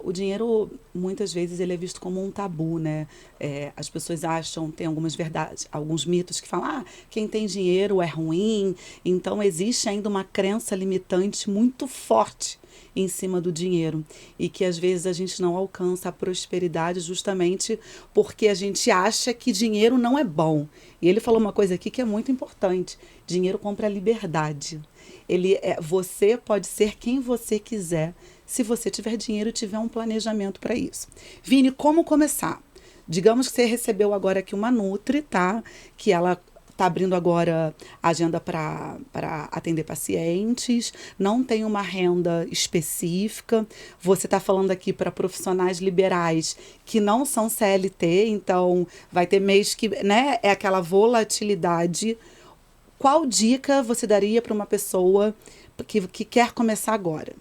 O dinheiro, muitas vezes, ele é visto como um tabu, né? As pessoas acham, tem algumas verdades, alguns mitos que falam, quem tem dinheiro é ruim. Então, existe ainda uma crença limitante muito forte em cima do dinheiro. E que, às vezes, a gente não alcança a prosperidade justamente porque a gente acha que dinheiro não é bom. E ele falou uma coisa aqui que é muito importante. Dinheiro compra liberdade. Você pode ser quem você quiser se você tiver dinheiro e tiver um planejamento para isso. Vini, como começar? Digamos que você recebeu agora aqui uma Nutri, tá? Que ela está abrindo agora a agenda para atender pacientes, não tem uma renda específica. Você está falando aqui para profissionais liberais que não são CLT, então vai ter mês que, né, é aquela volatilidade. Qual dica você daria para uma pessoa que quer começar agora?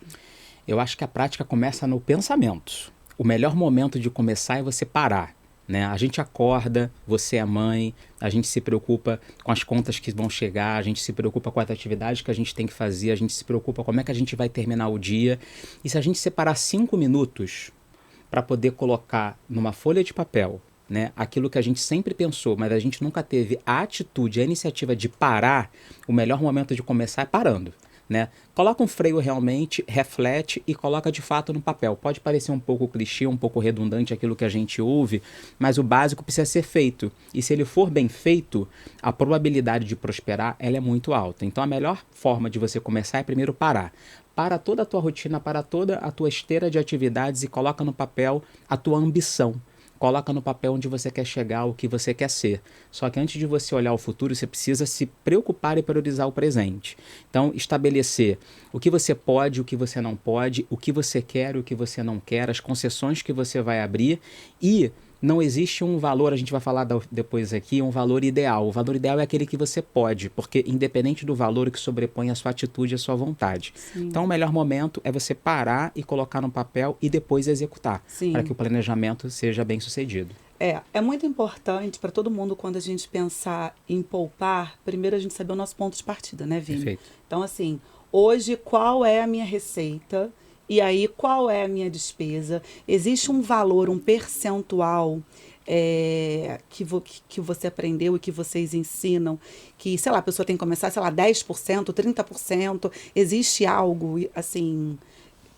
Eu acho que a prática começa no pensamento. O melhor momento de começar é você parar, né? A gente acorda, você é mãe, a gente se preocupa com as contas que vão chegar, a gente se preocupa com as atividades que a gente tem que fazer, a gente se preocupa como é que a gente vai terminar o dia. E se a gente separar 5 minutos para poder colocar numa folha de papel, né, aquilo que a gente sempre pensou, mas a gente nunca teve a atitude, a iniciativa de parar, o melhor momento de começar é parando. Né? Coloca um freio realmente, reflete e coloca de fato no papel. Pode parecer um pouco clichê, um pouco redundante aquilo que a gente ouve, mas o básico precisa ser feito. E se ele for bem feito, a probabilidade de prosperar ela é muito alta. Então a melhor forma de você começar é primeiro parar. Para toda a tua rotina, para toda a tua esteira de atividades e coloca no papel a tua ambição. Coloca no papel onde você quer chegar, o que você quer ser. Só que antes de você olhar o futuro, você precisa se preocupar e priorizar o presente. Então, estabelecer o que você pode, o que você não pode, o que você quer, o que você não quer, as concessões que você vai abrir e não existe um valor, a gente vai falar depois aqui, um valor ideal. O valor ideal é aquele que você pode, porque independente do valor que sobrepõe a sua atitude e a sua vontade. Sim. Então o melhor momento é você parar e colocar no papel e depois executar, para que Sim. o planejamento seja bem sucedido. É muito importante para todo mundo quando a gente pensar em poupar, primeiro a gente saber o nosso ponto de partida, né, Vini? Perfeito. Então, assim, hoje qual é a minha receita? E aí, qual é a minha despesa? Existe um valor, um percentual que você aprendeu e que vocês ensinam, que, sei lá, a pessoa tem que começar, sei lá, 10%, 30%. Existe algo, assim,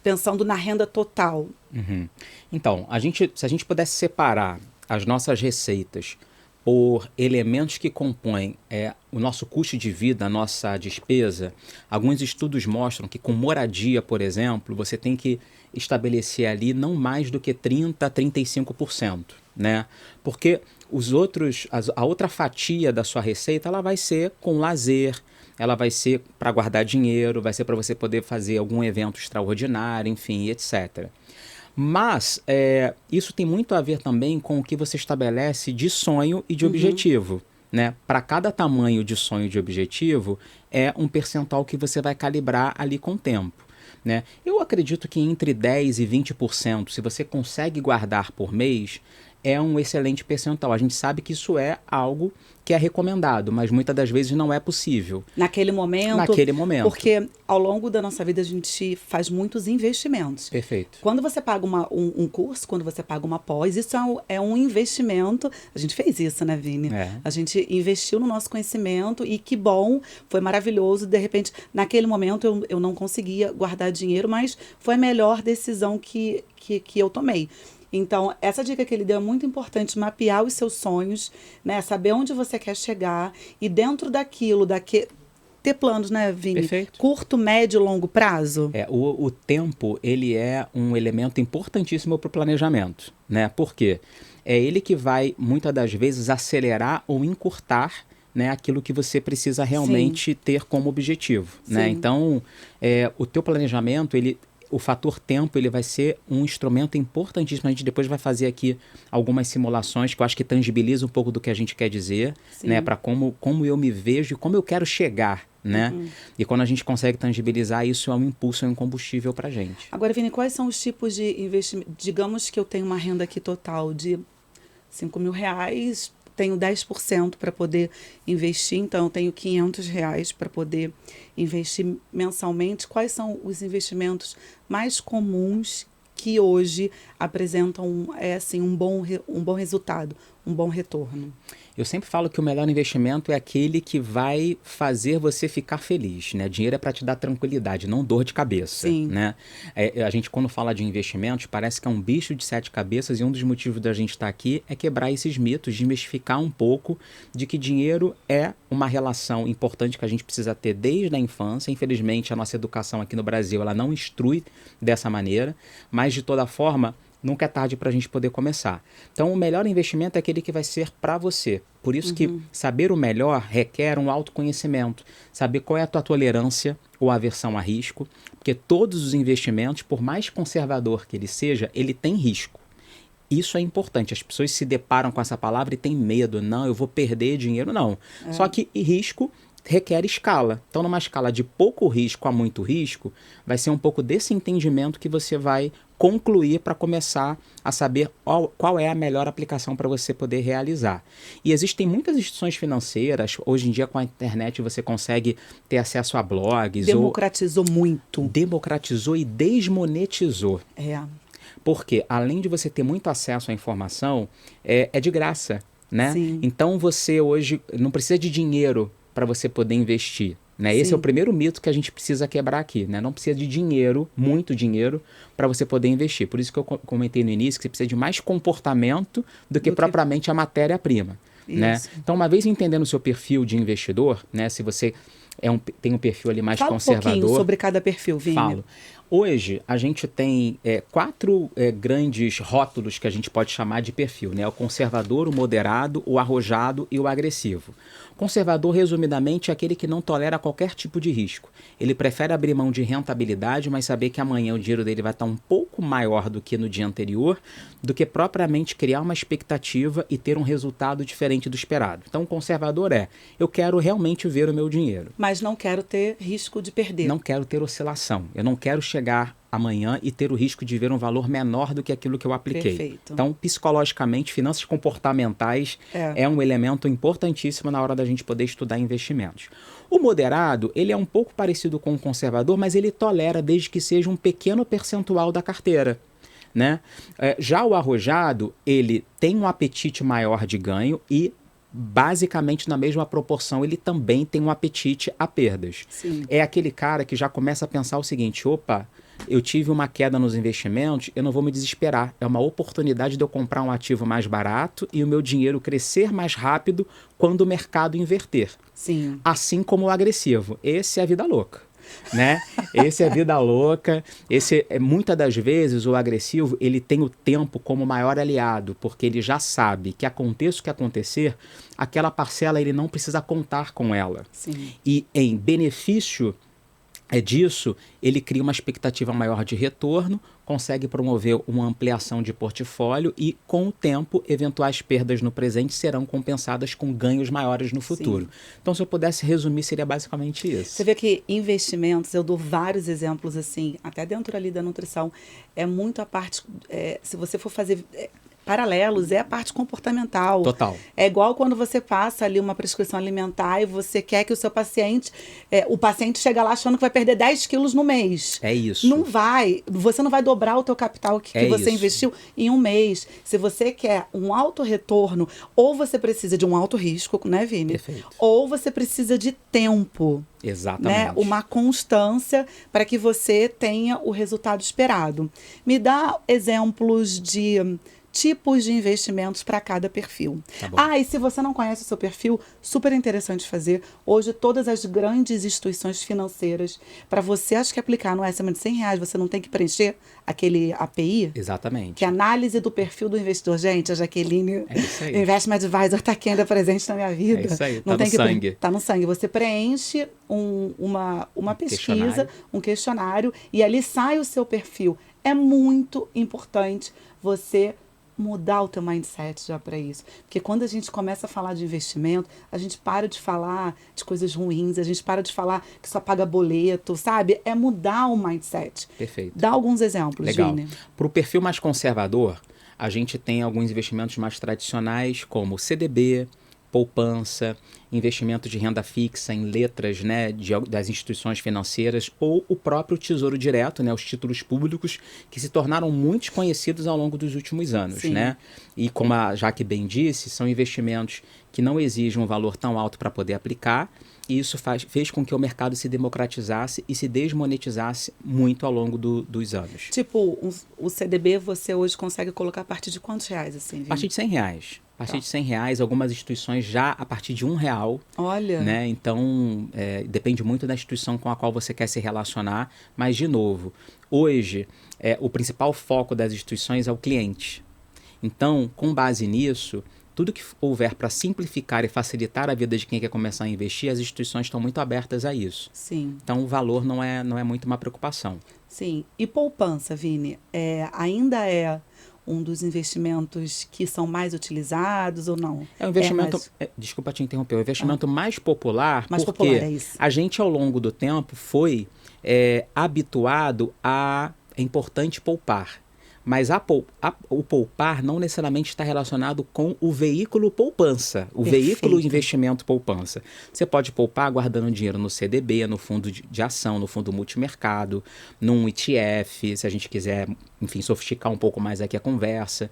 pensando na renda total? Uhum. Então, se a gente pudesse separar as nossas receitas por elementos que compõem o nosso custo de vida, a nossa despesa, alguns estudos mostram que com moradia, por exemplo, você tem que estabelecer ali não mais do que 30% a 35%, né? Porque a outra fatia da sua receita, ela vai ser com lazer, ela vai ser para guardar dinheiro, vai ser para você poder fazer algum evento extraordinário, enfim, etc. Mas isso tem muito a ver também com o que você estabelece de sonho e de Uhum. objetivo. Né? Para cada tamanho de sonho e de objetivo, é um percentual que você vai calibrar ali com o tempo. Né? Eu acredito que entre 10% e 20%, se você consegue guardar por mês, é um excelente percentual. A gente sabe que isso é algo que é recomendado, mas muitas das vezes não é possível Naquele momento, naquele momento. porque ao longo da nossa vida a gente faz muitos investimentos. Perfeito. Quando você paga um curso, quando você paga uma pós, isso é um investimento. A gente fez isso, né, Vini? É. A gente investiu no nosso conhecimento e que bom, foi maravilhoso. De repente, naquele momento eu não conseguia guardar dinheiro, mas foi a melhor decisão que eu tomei. Então, essa dica que ele deu é muito importante, mapear os seus sonhos, né? Saber onde você quer chegar e dentro daquilo, ter planos, né, Vini? Perfeito. Curto, médio, longo prazo. O tempo, ele é um elemento importantíssimo para o planejamento, né? Por quê? É ele que vai, muitas das vezes, acelerar ou encurtar, né, aquilo que você precisa Sim, realmente ter como objetivo, né? sim. Então, o teu planejamento, o fator tempo, ele vai ser um instrumento importantíssimo. A gente depois vai fazer aqui algumas simulações que eu acho que tangibiliza um pouco do que a gente quer dizer, né, Sim. para como eu me vejo e como eu quero chegar, né? Uhum. E quando a gente consegue tangibilizar isso, é um impulso, é um combustível para a gente. Agora, Vini, quais são os tipos de investimento? Digamos que eu tenho uma renda aqui total de R$ 5.000, tenho 10% para poder investir, então eu tenho R$ 500 para poder investir mensalmente. Quais são os investimentos mais comuns que hoje apresentam assim, um bom resultado, um bom retorno? Eu sempre falo que o melhor investimento é aquele que vai fazer você ficar feliz, né? Dinheiro é para te dar tranquilidade, não dor de cabeça, Sim. né? A gente, quando fala de investimentos, parece que é um bicho de 7 cabeças, e um dos motivos da gente estar aqui é quebrar esses mitos, desmistificar um pouco de que dinheiro é uma relação importante que a gente precisa ter desde a infância. Infelizmente, a nossa educação aqui no Brasil, ela não instrui dessa maneira, mas de toda forma, nunca é tarde para a gente poder começar. Então, o melhor investimento é aquele que vai ser para você. Por isso que saber o melhor requer um autoconhecimento. Saber qual é a tua tolerância ou aversão a risco. Porque todos os investimentos, por mais conservador que ele seja, ele tem risco. Isso é importante. As pessoas se deparam com essa palavra e têm medo. Não, eu vou perder dinheiro. Não. Só que risco requer escala. Então, numa escala de pouco risco a muito risco, vai ser um pouco desse entendimento que você vai concluir para começar a saber qual é a melhor aplicação para você poder realizar. E existem muitas instituições financeiras, hoje em dia com a internet você consegue ter acesso a blogs. Democratizou muito. Democratizou e desmonetizou. Porque além de você ter muito acesso à informação, é de graça, né? Sim. Então você hoje não precisa de dinheiro para você poder investir, né? Esse é o primeiro mito que a gente precisa quebrar aqui, né? Não precisa de dinheiro, muito dinheiro, para você poder investir. Por isso que eu comentei no início que você precisa de mais comportamento do que propriamente a matéria-prima, né? Então, uma vez entendendo o seu perfil de investidor, né? Se você tem um perfil ali mais conservador... Fala um pouquinho sobre cada perfil, Vini. Falo. Hoje, a gente tem 4 grandes rótulos que a gente pode chamar de perfil, né? O conservador, o moderado, o arrojado e o agressivo. Conservador, resumidamente, é aquele que não tolera qualquer tipo de risco. Ele prefere abrir mão de rentabilidade, mas saber que amanhã o dinheiro dele vai estar um pouco maior do que no dia anterior, do que propriamente criar uma expectativa e ter um resultado diferente do esperado. Então, o conservador eu quero realmente ver o meu dinheiro. Mas não quero ter risco de perder. Não quero ter oscilação. Eu não quero chegar amanhã e ter o risco de ver um valor menor do que aquilo que eu apliquei. Perfeito. Então, psicologicamente, finanças comportamentais é um elemento importantíssimo na hora da gente poder estudar investimentos. O moderado, ele é um pouco parecido com o conservador, mas ele tolera desde que seja um pequeno percentual da carteira, né? Já o arrojado, ele tem um apetite maior de ganho e basicamente na mesma proporção ele também tem um apetite a perdas. Sim. É aquele cara que já começa a pensar o seguinte: opa, eu tive uma queda nos investimentos, eu não vou me desesperar. É uma oportunidade de eu comprar um ativo mais barato e o meu dinheiro crescer mais rápido quando o mercado inverter. Sim. Assim como o agressivo. Esse é a vida louca, né? Esse é a vida louca. Muitas das vezes o agressivo ele tem o tempo como maior aliado, porque ele já sabe que aconteça o que acontecer, aquela parcela ele não precisa contar com ela. Sim. E em benefício disso, ele cria uma expectativa maior de retorno, consegue promover uma ampliação de portfólio e, com o tempo, eventuais perdas no presente serão compensadas com ganhos maiores no futuro. Sim. Então, se eu pudesse resumir, seria basicamente isso. Você vê que investimentos, eu dou vários exemplos assim, até dentro ali da nutrição, é muito a parte, se você for fazer... paralelos, é a parte comportamental. Total. É igual quando você passa ali uma prescrição alimentar e você quer que o seu paciente, o paciente chega lá achando que vai perder 10 quilos no mês. É isso. Não vai. Você não vai dobrar o teu capital que você investiu em um mês. Se você quer um alto retorno, ou você precisa de um alto risco, né, Vini? Perfeito. Ou você precisa de tempo. Exatamente. Né? Uma constância para que você tenha o resultado esperado. Me dá exemplos de tipos de investimentos para cada perfil. Tá e se você não conhece o seu perfil, super interessante fazer. Hoje, todas as grandes instituições financeiras, para você, acho que aplicar no acima de R$100, você não tem que preencher aquele API. Exatamente. Que é análise do perfil do investidor. Gente, a Jaqueline, Investment Advisor, está aqui ainda presente na minha vida. É isso aí, não tá tem no sangue. Está no sangue. Você preenche uma pesquisa, um questionário, e ali sai o seu perfil. É muito importante você mudar o teu mindset já para isso. Porque quando a gente começa a falar de investimento, a gente para de falar de coisas ruins, a gente para de falar que só paga boleto, sabe? É mudar o mindset. Perfeito. Dá alguns exemplos, Legal. Vini. Para o perfil mais conservador, a gente tem alguns investimentos mais tradicionais, como CDB, poupança, investimento de renda fixa em letras, né, das instituições financeiras, ou o próprio Tesouro Direto, né, os títulos públicos, que se tornaram muito conhecidos ao longo dos últimos anos. Né? E como a Jaque bem disse, são investimentos que não exigem um valor tão alto para poder aplicar, e isso fez com que o mercado se democratizasse e se desmonetizasse muito ao longo dos anos. Tipo, o CDB você hoje consegue colocar a partir de quantos reais? Assim, a partir de R$100. A partir de R$100, algumas instituições já a partir de R$1. Olha! Né? Então, depende muito da instituição com a qual você quer se relacionar. Mas, de novo, hoje, o principal foco das instituições é o cliente. Então, com base nisso, tudo que houver para simplificar e facilitar a vida de quem quer começar a investir, as instituições estão muito abertas a isso. Sim. Então, o valor não é muito uma preocupação. Sim. E poupança, Vini, ainda é um dos investimentos que são mais utilizados ou não? É um investimento, desculpa te interromper, o investimento mais popular, porque a gente ao longo do tempo foi habituado é importante poupar. Mas o poupar não necessariamente está relacionado com o veículo poupança, o veículo investimento poupança. Você pode poupar guardando dinheiro no CDB, no fundo de ação, no fundo multimercado, num ETF, se a gente quiser, enfim, sofisticar um pouco mais aqui a conversa,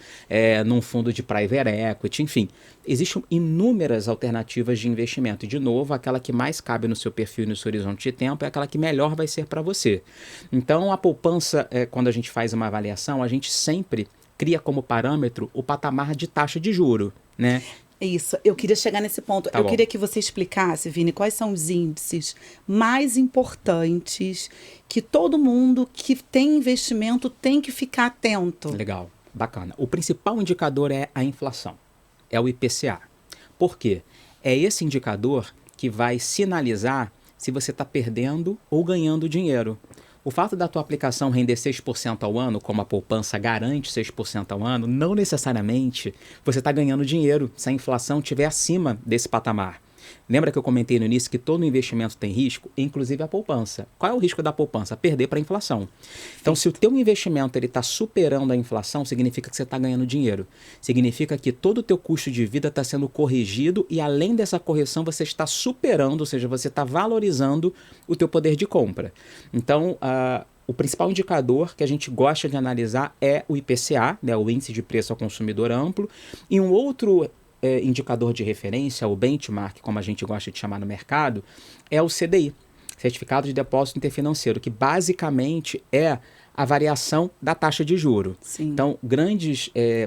num fundo de private equity, enfim. Existem inúmeras alternativas de investimento. E, de novo, aquela que mais cabe no seu perfil e no seu horizonte de tempo é aquela que melhor vai ser para você. Então, a poupança, quando a gente faz uma avaliação, a gente sempre cria como parâmetro o patamar de taxa de juro, né? Isso, eu queria chegar nesse ponto. Eu queria que você explicasse, Vini, quais são os índices mais importantes que todo mundo que tem investimento tem que ficar atento. Legal, bacana. O principal indicador é a inflação, é o IPCA. Por quê? É esse indicador que vai sinalizar se você está perdendo ou ganhando dinheiro. O fato da tua aplicação render 6% ao ano, como a poupança garante 6% ao ano, não necessariamente você está ganhando dinheiro se a inflação estiver acima desse patamar. Lembra que eu comentei no início que todo investimento tem risco, inclusive a poupança. Qual é o risco da poupança? Perder para a inflação. Então, se o teu investimento está superando a inflação, significa que você está ganhando dinheiro. Significa que todo o teu custo de vida está sendo corrigido e, além dessa correção, você está superando, ou seja, você está valorizando o teu poder de compra. Então, o principal indicador que a gente gosta de analisar é o IPCA, né, o Índice de Preço ao Consumidor Amplo, e um outro indicador de referência, o benchmark, como a gente gosta de chamar no mercado, é o CDI, Certificado de Depósito Interfinanceiro, que basicamente é a variação da taxa de juro. Sim. Então,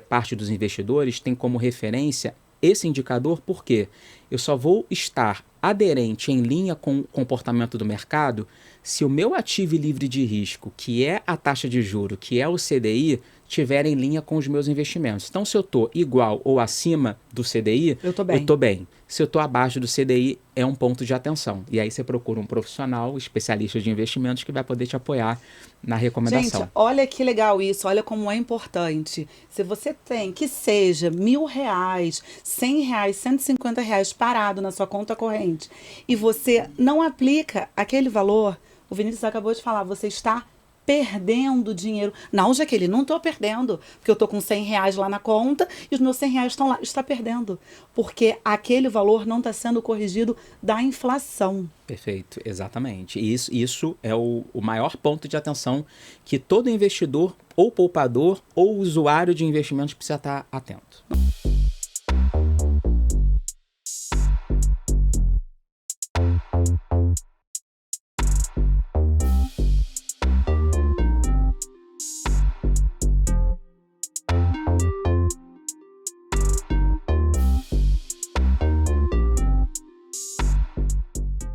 parte dos investidores tem como referência esse indicador porque eu só vou estar aderente em linha com o comportamento do mercado se o meu ativo livre de risco, que é a taxa de juro, que é o CDI, estiver em linha com os meus investimentos. Então, se eu estou igual ou acima do CDI, eu estou bem. Se eu estou abaixo do CDI, é um ponto de atenção. E aí você procura um profissional, especialista de investimentos, que vai poder te apoiar na recomendação. Gente, olha que legal isso, olha como é importante. Se você tem, que seja R$1.000, R$100, R$150 parado na sua conta corrente, e você não aplica aquele valor, o Vinícius acabou de falar, você está perdendo dinheiro. Não, Jaqueline, não estou perdendo, porque eu estou com R$100 lá na conta e os meus R$100 estão lá. Está perdendo, porque aquele valor não está sendo corrigido da inflação. Perfeito, exatamente. E isso é o maior ponto de atenção que todo investidor, ou poupador, ou usuário de investimentos precisa estar atento.